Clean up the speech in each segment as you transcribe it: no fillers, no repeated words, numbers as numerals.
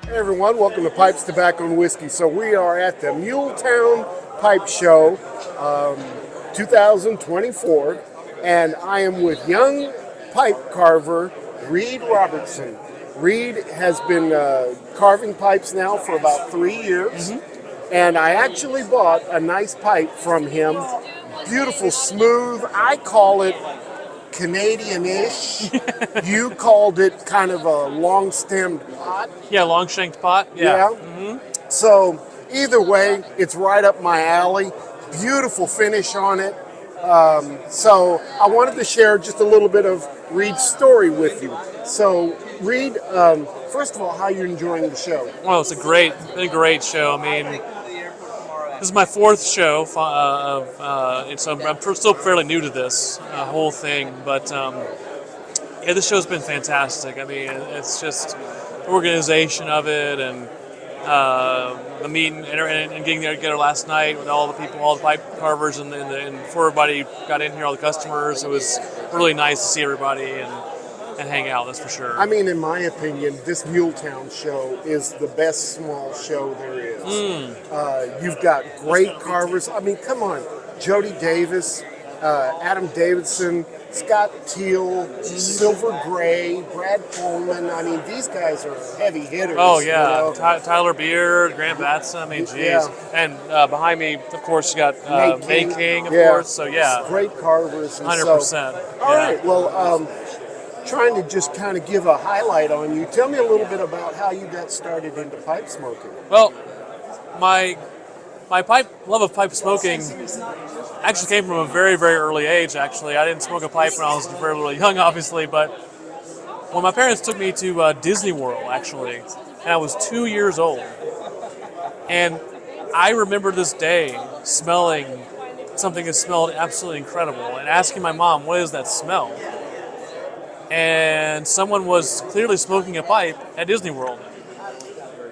Hey everyone, welcome to Pipes, Tobacco, and Whiskey. So we are at the Muletown Pipe Show 2024, and I am with young pipe carver Reid Robertson. Reid has been carving pipes now for about 3 years, and I actually bought a nice pipe from him. Beautiful, smooth. I call it Canadian-ish. You called it kind of a long-stemmed pot. Yeah, long shanked pot. Yeah. Yeah. So either way, it's right up my alley. Beautiful finish on it. So I wanted to share just a little bit of Reid's story with you. So Reid, first of all, how are you enjoying the show? Well, it's been a great show. I mean, this is my fourth show. I'm still fairly new to this whole thing, but yeah, this show's been fantastic. I mean, it's just the organization of it and the meeting and getting there together last night with all the people, all the pipe carvers, and before everybody got in here, all the customers. It was really nice to see everybody and hang out. That's for sure. I mean, in my opinion, this Muletown show is the best small show there is. You've got great carvers. I mean, come on. Jody Davis, Adam Davidson, Scott Teal, Silver Gray, Brad Coleman. I mean, these guys are heavy hitters. Oh, yeah. You know? Tyler Beard, Grant Batson. I mean, geez. Yeah. And behind me, of course, you got May King, of Yeah. course. So, yeah. Great carvers. And 100%. So, all right. Well, trying to just kind of give a highlight on you. Tell me a little bit about how you got started into pipe smoking. Well, my love of pipe smoking actually came from a very, very early age, actually. I didn't smoke a pipe when I was very, really young, obviously, but when my parents took me to Disney World, actually, and I was 2 years old, and I remember this day smelling something that smelled absolutely incredible and asking my mom, what is that smell? And someone was clearly smoking a pipe at Disney World.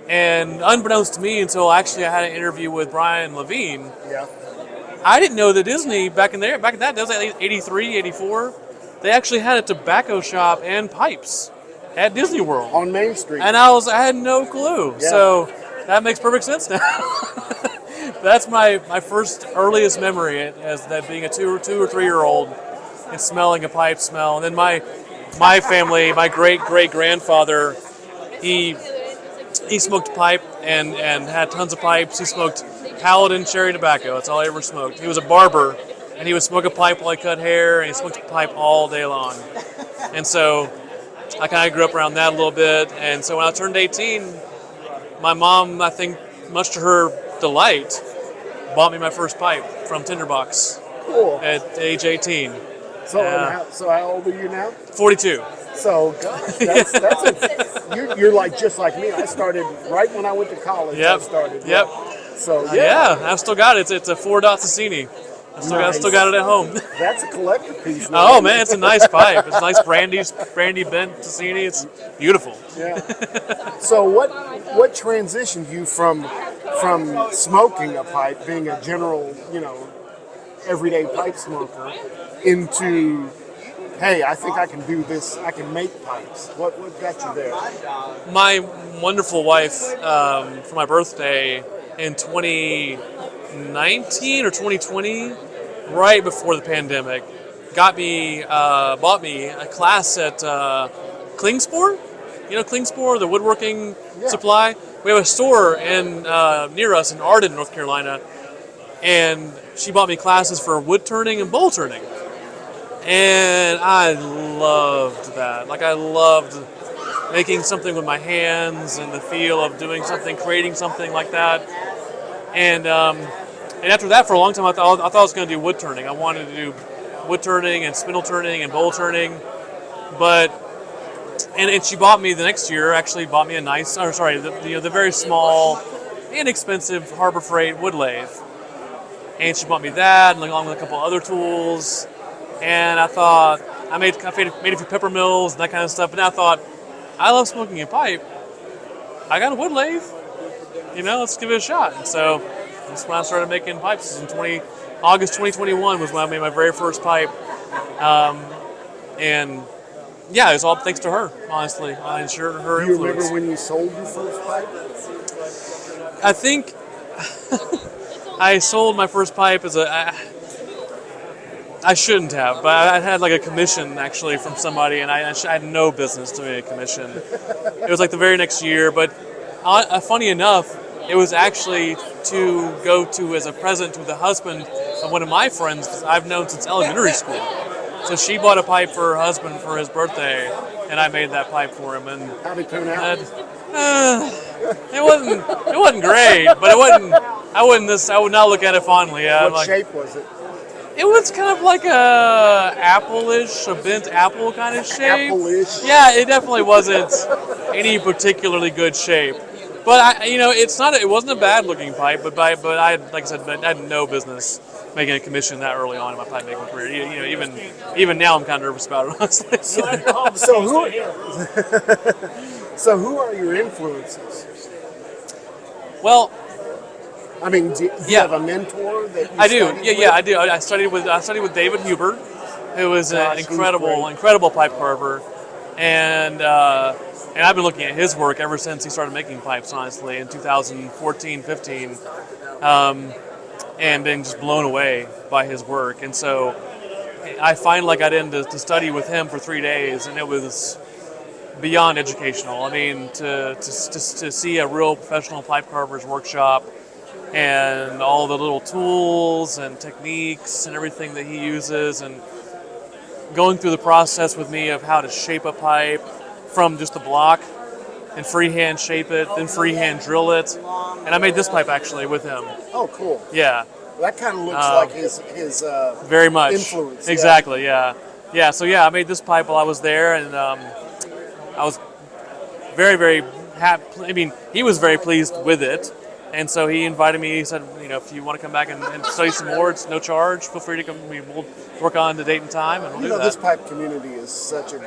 And unbeknownst to me, until actually I had an interview with Brian Levine, I didn't know that Disney, back in that, that was like 83, 84, they actually had a tobacco shop and pipes at Disney World. On Main Street. And I had no clue. Yeah. So that makes perfect sense now. That's my first earliest memory as that being a two or 3 year old and smelling a pipe smell. And then my family, my great-great-grandfather, he smoked pipe and had tons of pipes. He smoked Paladin cherry tobacco. That's all he ever smoked. He was a barber, and he would smoke a pipe while he cut hair, and he smoked a pipe all day long. And so I kind of grew up around that a little bit. And so when I turned 18, my mom, I think, much to her delight, bought me my first pipe from Tinderbox. Cool. At age 18. So how old are you now? 42. So, gosh, you're like just like me. I started right when I went to college. Yep. I started. Yep. So Yeah, I've still got it. It's a 4-dot Sassini. I still got it at home. That's a collector piece. Oh man, it's a nice pipe. It's a nice brandy bent Sassini. It's beautiful. Yeah. So what transitioned you from smoking a pipe, being a general, everyday pipe smoker, into, hey, I think I can do this. I can make pipes. What got you there? My wonderful wife, for my birthday in 2019 or 2020, right before the pandemic, bought me a class at Klingspor. You know Klingspor, the woodworking supply? We have a store near us in Arden, North Carolina, and she bought me classes for wood turning and bowl turning. And I loved that. Like, I loved making something with my hands and the feel of doing something, creating something like that. And after that, for a long time, I thought I was going to do wood turning. I wanted to do wood turning and spindle turning and bowl turning. And she bought me the next year, actually bought me the very small, inexpensive Harbor Freight wood lathe. And she bought me that, and along with a couple other tools. And I thought, I made a few pepper mills and that kind of stuff. But then I thought, I love smoking a pipe. I got a wood lathe. Let's give it a shot. And so that's when I started making pipes. August 2021 was when I made my very first pipe. And Yeah, it's all thanks to her, honestly. And her Do you influence. remember when you sold your first pipe? I think I sold my first pipe as I shouldn't have, but I had like a commission actually from somebody, and I had no business doing a commission. It was like the very next year, but funny enough, it was actually to go to as a present to the husband of one of my friends I've known since elementary school. So she bought a pipe for her husband for his birthday, and I made that pipe for him. And How'd it turn out? it wasn't great, but it wasn't. I would not look at it fondly. What shape was it? It was kind of like a apple-ish, a bent apple kind of shape. Apple-ish? Yeah, it definitely wasn't any particularly good shape. But it wasn't a bad-looking pipe. But I, like I said, I had no business making a commission that early on in my pipe making career. Even now, I'm kind of nervous about it, honestly. So who are your influences? Well, I mean, do you have a mentor that you I do. studied with? Yeah, I do. I studied with David Hubert, who was an incredible pipe carver, and I've been looking at his work ever since he started making pipes. Honestly, in 2014, 15, and been just blown away by his work. And so I finally got in to study with him for 3 days, and it was beyond educational. I mean, to see a real professional pipe carver's workshop and all the little tools and techniques and everything that he uses, and going through the process with me of how to shape a pipe from just a block and freehand shape it, then freehand drill it. And I made this pipe actually with him. Oh, cool. Yeah. That kind of looks like his very much influence. Exactly. Yeah. Yeah. So yeah, I made this pipe while I was there, and I was very, very happy. I mean, he was very pleased with it. And so he invited me. He said, if you want to come back and study some more, it's no charge. Feel free to come. We'll work on the date and time, and we'll do that. This pipe community is such a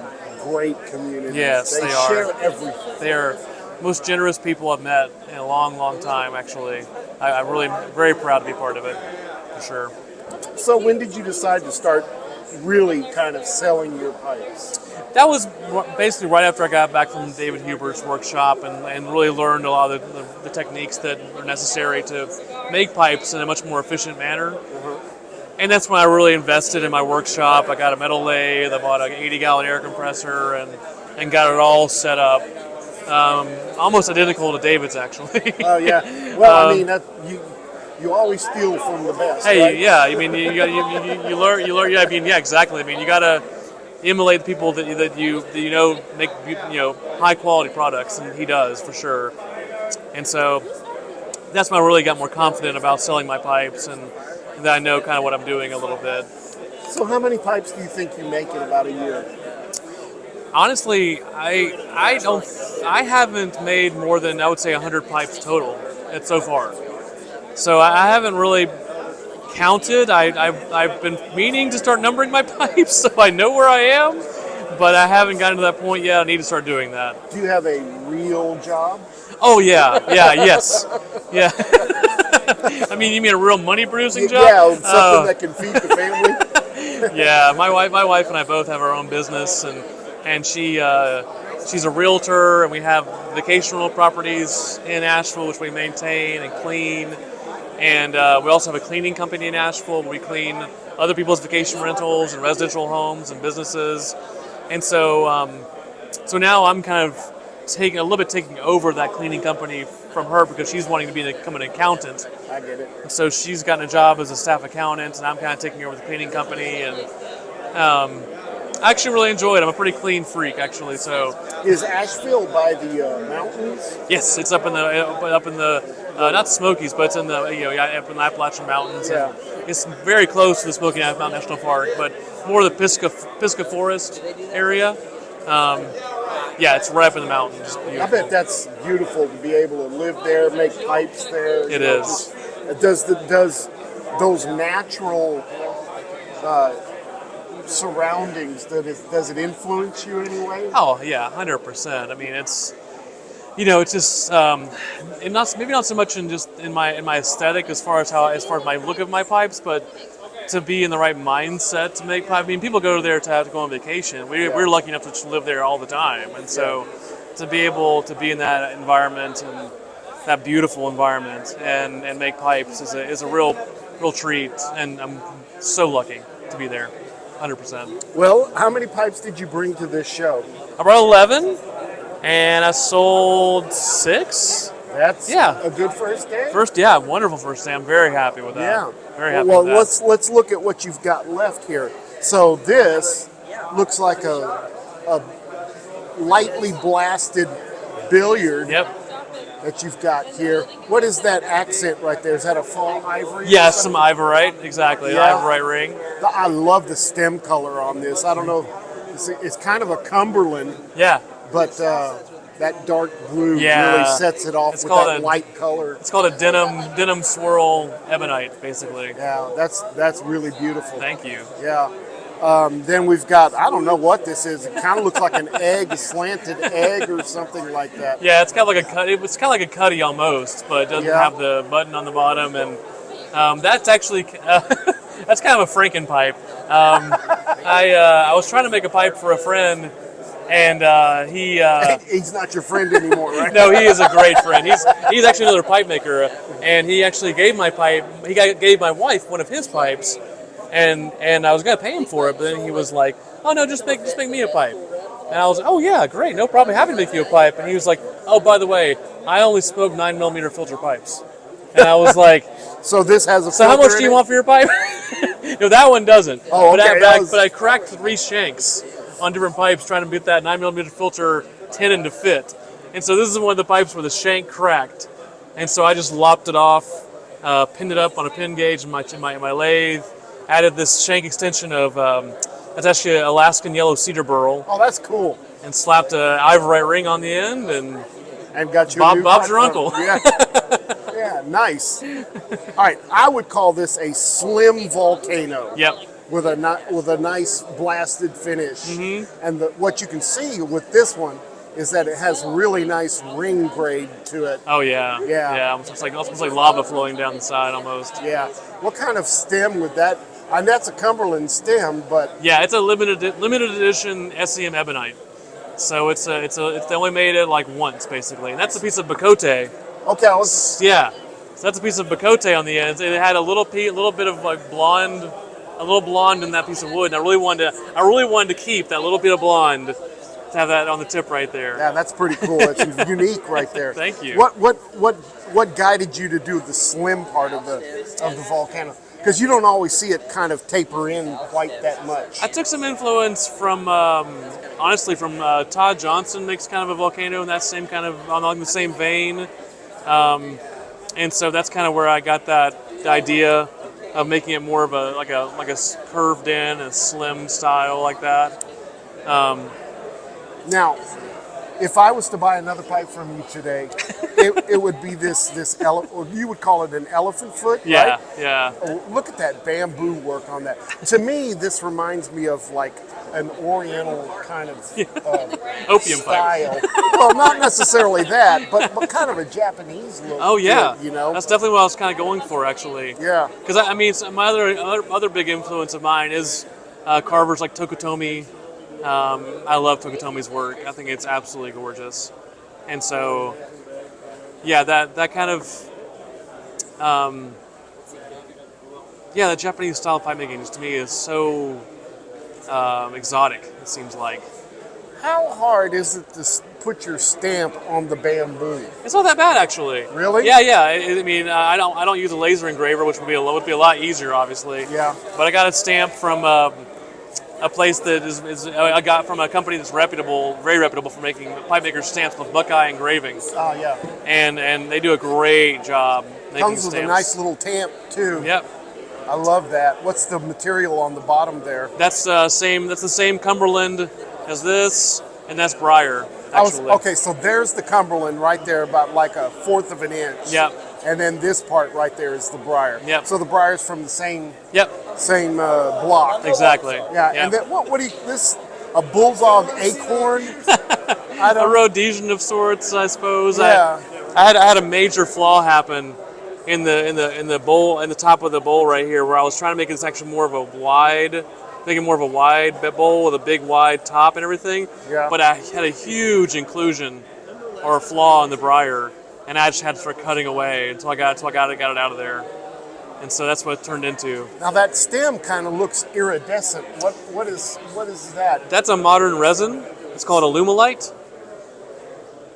great community. Yes, they are. Share everything. They are most generous people I've met in a long, long time, actually. I'm really very proud to be part of it, for sure. So when did you decide to start really kind of selling your pipes? That was basically right after I got back from David Hubert's workshop and really learned a lot of the techniques that are necessary to make pipes in a much more efficient manner. And that's when I really invested in my workshop. I got a metal lathe, I bought an 80-gallon air compressor, and got it all set up. Almost identical to David's, actually. Oh, yeah. Well, I mean, you always steal from the best, Hey, right? yeah. I mean, you learn. Yeah, I mean, yeah, exactly. I mean, you gotta emulate the people that you know make high quality products, and he does for sure. And so that's when I really got more confident about selling my pipes, and that I know kind of what I'm doing a little bit. So how many pipes do you think you make in about a year? Honestly, I haven't made more than, I would say, 100 pipes total so far. So I haven't really counted. I've been meaning to start numbering my pipes so I know where I am, but I haven't gotten to that point yet. I need to start doing that. Do you have a real job? Oh yeah, yes, yeah. I mean, you mean a real money producing job? Yeah, something that can feed the family. Yeah, my wife and I both have our own business, and she's a realtor, and we have vacation rental properties in Asheville which we maintain and clean. And we also have a cleaning company in Asheville where we clean other people's vacation rentals and residential homes and businesses. And so now I'm kind of taking over that cleaning company from her because she's wanting to become an accountant. I get it. And so she's gotten a job as a staff accountant, and I'm kind of taking over the cleaning company. And I actually really enjoy it. I'm a pretty clean freak, actually. So is Asheville by the mountains? Yes, it's up in the not Smokies, but it's in the up in the Appalachian Mountains. Yeah. And it's very close to the Smoky Mountain National Park, but more the Pisgah Forest area. Yeah, it's right up in the mountains. It's beautiful. I bet that's beautiful to be able to live there, make pipes there. It is. Does those natural surroundings, does it influence you in any way? Oh yeah, 100%. I mean, it's just maybe not so much in my aesthetic as far as my look of my pipes, but to be in the right mindset to make pipe. I mean, people go there to have to go on vacation. We're lucky enough to just live there all the time, and so to be able to be in that environment and that beautiful environment and make pipes is a real treat, and I'm so lucky to be there, 100%. Well, how many pipes did you bring to this show? I brought 11, and I sold 6. That's a good first day. Wonderful first day. I'm very happy with that. Yeah, very happy. Well, with that. let's look at what you've got left here. So this looks like a lightly blasted billiard. Yep. That you've got here. What is that accent right there? Is that a fall ivory? Yeah, some ivorite. Exactly, ivorite ring. I love the stem color on this. I don't know. It's kind of a Cumberland. Yeah. But that dark blue really sets it off with that light color. It's called a denim swirl ebonite, basically. Yeah, that's really beautiful. Thank you. Yeah. Then we've got, I don't know what this is. It kind of looks like an egg, a slanted egg or something like that. Yeah, it's kind of like a cut. It's kind of like a cutty almost, but it doesn't have the button on the bottom. And that's actually that's kind of a Franken pipe. I was trying to make a pipe for a friend, and he's not your friend anymore, right? No, he is a great friend. He's actually another pipe maker, and he actually gave my pipe. Gave my wife one of his pipes. And I was gonna pay him for it, but then he was like, "Oh no, just make me a pipe." And I was like, "Oh yeah, great, no problem, happy to make you a pipe." And he was like, "Oh, by the way, I only smoke 9mm filter pipes." And I was like, "So this has a." So how much do you want for your pipe? No, that one doesn't. Oh, okay. But I cracked 3 shanks on different pipes trying to get that 9mm filter tenon to fit. And so this is one of the pipes where the shank cracked, and so I just lopped it off, pinned it up on a pin gauge in my lathe. Added this shank extension of, that's actually an Alaskan yellow cedar burl. Oh, that's cool. And slapped an ivorite ring on the end, and got your Bob's your uncle. Yeah, nice. All right, I would call this a slim volcano. Yep. With a nice blasted finish. Mm-hmm. And what you can see with this one is that it has really nice ring grade to it. Oh yeah. Yeah. It's almost like lava flowing down the side almost. Yeah. What kind of stem would that? And that's a Cumberland stem, but yeah, it's a limited edition SEM ebonite. So they only made it like once basically, and that's a piece of bacote. Okay, so that's a piece of bacote on the ends. It had a little bit of like blonde, a little blonde in that piece of wood. And I really wanted to keep that little bit of blonde to have that on the tip right there. Yeah, that's pretty cool. That's unique right there. Thank you. What guided you to do the slim part of the volcano? Because you don't always see it kind of taper in quite that much. I took some influence from, honestly, from Todd Johnson makes kind of a volcano in that same kind of, along the same vein. And so that's kind of where I got the idea of making it more of like a curved in, a slim style like that. Now, if I was to buy another pipe from you today, it would be this or you would call it an elephant foot, right? Yeah. Oh, look at that bamboo work on that. To me, this reminds me of like an Oriental kind of opium style. pipe. Well, not necessarily that, but kind of a Japanese look. Oh yeah, to it, you know. That's definitely what I was kind of going for, actually. Yeah. Because I mean, my other big influence of mine is carvers like Tokutomi. I love Tokutomi's work. I think it's absolutely gorgeous, and so yeah, that kind of the Japanese style of pipe making to me is so exotic. It seems like. How hard is it to put your stamp on the bamboo? It's not that bad, actually. Really? Yeah. I mean, I don't use a laser engraver, which would be a lot easier, obviously. Yeah. But I got a stamp from a place that I got from a company that's reputable, very reputable for making pipe maker stamps with Buckeye Engraving. Oh yeah. And they do a great job making Comes stamps. with a nice little tamp too. Yep. I love that. What's the material on the bottom there? That's the same Cumberland as this, and that's Briar. Actually. Okay, so there's the Cumberland right there, about like 1/4 of an inch. Yep. And then this part right there is the Briar. Yep. So the Briar's from the same. Yep. Same block. Exactly. Yeah. Yep. And then what do you a bulldog acorn? A Rhodesian of sorts, I suppose. Yeah. I had a major flaw happen in the bowl, in the top of the bowl right here, where I was trying to make this actually more of a wide, bowl with a big wide top and everything. Yeah. But I had a huge inclusion or a flaw in the briar, and I just had to start cutting away until I got it out of there. And so that's what it turned into. Now that stem kind of looks iridescent. What is that? That's a modern resin. It's called Alumilite.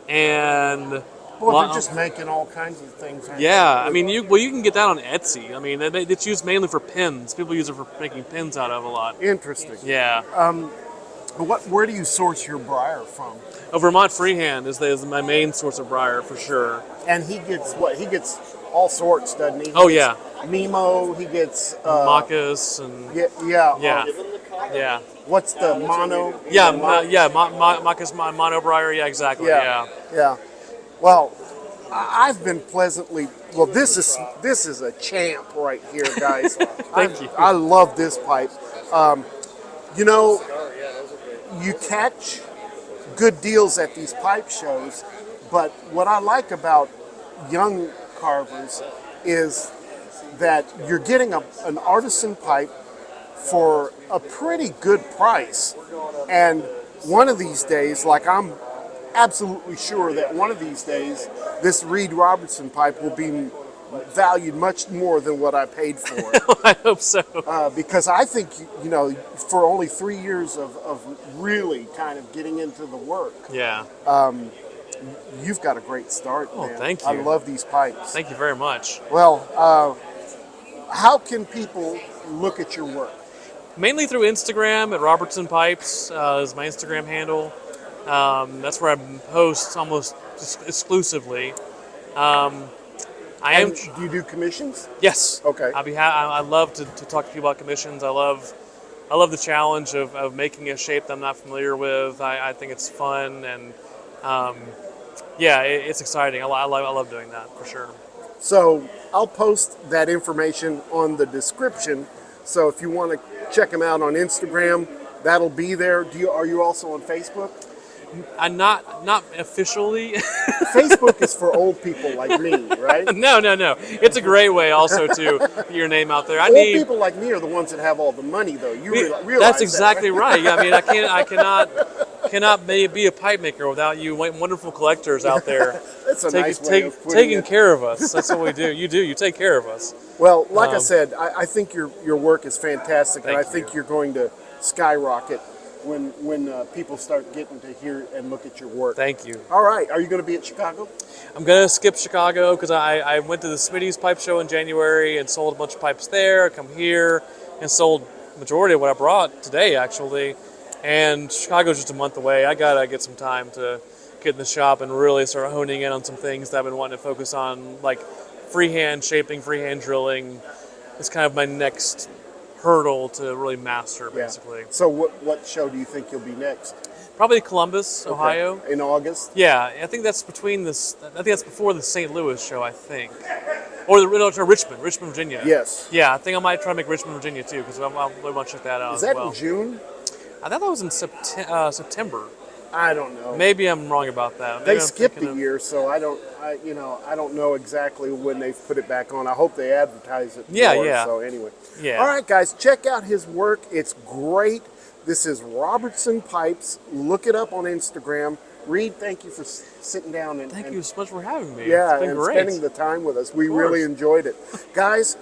And Well, they're just making all kinds of things. Aren't yeah, they? I mean, you can get that on Etsy. I mean, it's used mainly for pins. People use it for making pins out of a lot. Interesting. Yeah. Where do you source your briar from? Vermont Freehand is my main source of briar for sure. And he gets what? He gets all sorts, doesn't he? Oh yeah. Nemo. He gets Macus and yeah. What's the mono? Macus mono briar. Yeah, exactly. Yeah. Well, I've been pleasantly. Well, this is a champ right here, guys. Thank you. I love this pipe. You know, you catch good deals at these pipe shows, but what I like about young carvers is that you're getting an artisan pipe for a pretty good price. And one of these days, like I'm absolutely sure that one of these days, this Reid Robertson pipe will be valued much more than what I paid for it. I hope so. Because I think, you know, for only 3 years of really kind of getting into the work, Yeah. you've got a great start, man. Thank you. I love these pipes. Thank you very much. Well, how can people look at your work? Mainly through Instagram at Robertson Pipes is my Instagram handle. That's where I post almost exclusively. Do you do commissions? Yes. Okay. I love to talk to people about commissions. I love the challenge of making a shape that I'm not familiar with. I think it's fun and it's exciting. I love doing that for sure. So I'll post that information on the description. So if you want to check them out on Instagram, that'll be there. Are you also on Facebook? I'm not officially. Facebook is for old people like me, right? No. It's a great way also to get your name out there. Old people like me are the ones that have all the money, though. You realize that's exactly that, right? right. I mean, I cannot be a pipe maker without you wonderful collectors out there. That's a nice way of putting taking it. care of us. That's what we do. You take care of us. Well, like I said, I think your work is fantastic, and I Thank you. think you're going to skyrocket when people start getting to hear and look at your work. Thank you. All right, are you going to be at Chicago? I'm going to skip Chicago because I went to the Smitty's Pipe Show in January and sold a bunch of pipes there. I come here and sold the majority of what I brought today, actually. And Chicago's just a month away. I got to get some time to get in the shop and really start honing in on some things that I've been wanting to focus on, like freehand shaping, freehand drilling. It's kind of my next hurdle to really master, basically. Yeah. So what show do you think you'll be next? Probably Columbus, Ohio. In August? Yeah, I think that's before the St. Louis show, I think. Or Richmond, Virginia. Yes. Yeah, I think I might try to make Richmond, Virginia too, because I really want to check that out Is as that well. in June? I thought that was in September. I don't know. Maybe I'm wrong about that. They skipped a year, so I don't know exactly when they've put it back on. I hope they advertise it more. Yeah. So anyway. Yeah. All right, guys, check out his work. It's great. This is Robertson Pipes. Look it up on Instagram. Reid, thank you for sitting down and Thank you so much for having me. Yeah, it's been and great. spending the time with us. We course. really enjoyed it. Guys,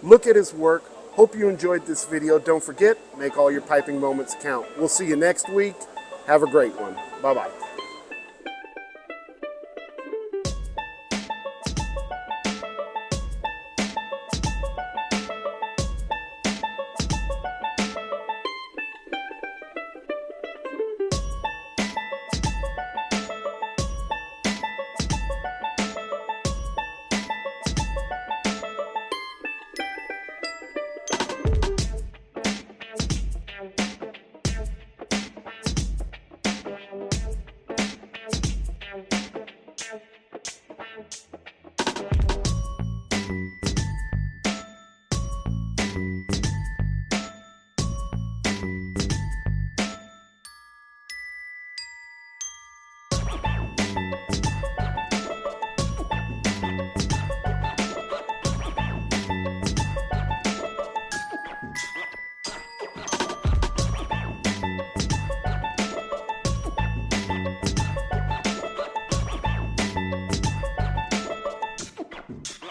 look at his work. Hope you enjoyed this video. Don't forget, make all your piping moments count. We'll see you next week. Have a great one. Bye-bye. Bye.